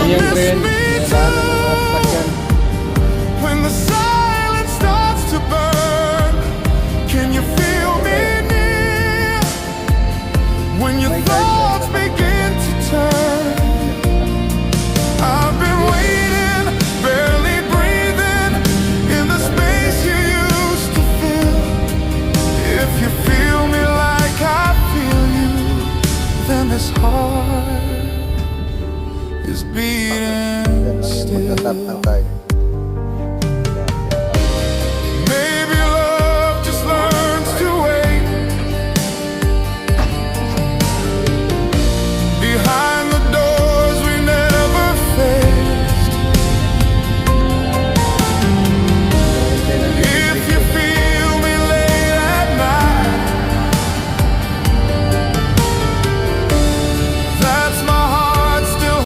yung train. Dinadaanan ng mga sasakyan. When the silence starts to burn, can you feel me near? When your thoughts begin to turn, I've been waiting, barely breathing, in the space you used to fill. If you feel me like I feel you, then this heart is beating Yan ang still. magtatap ng card.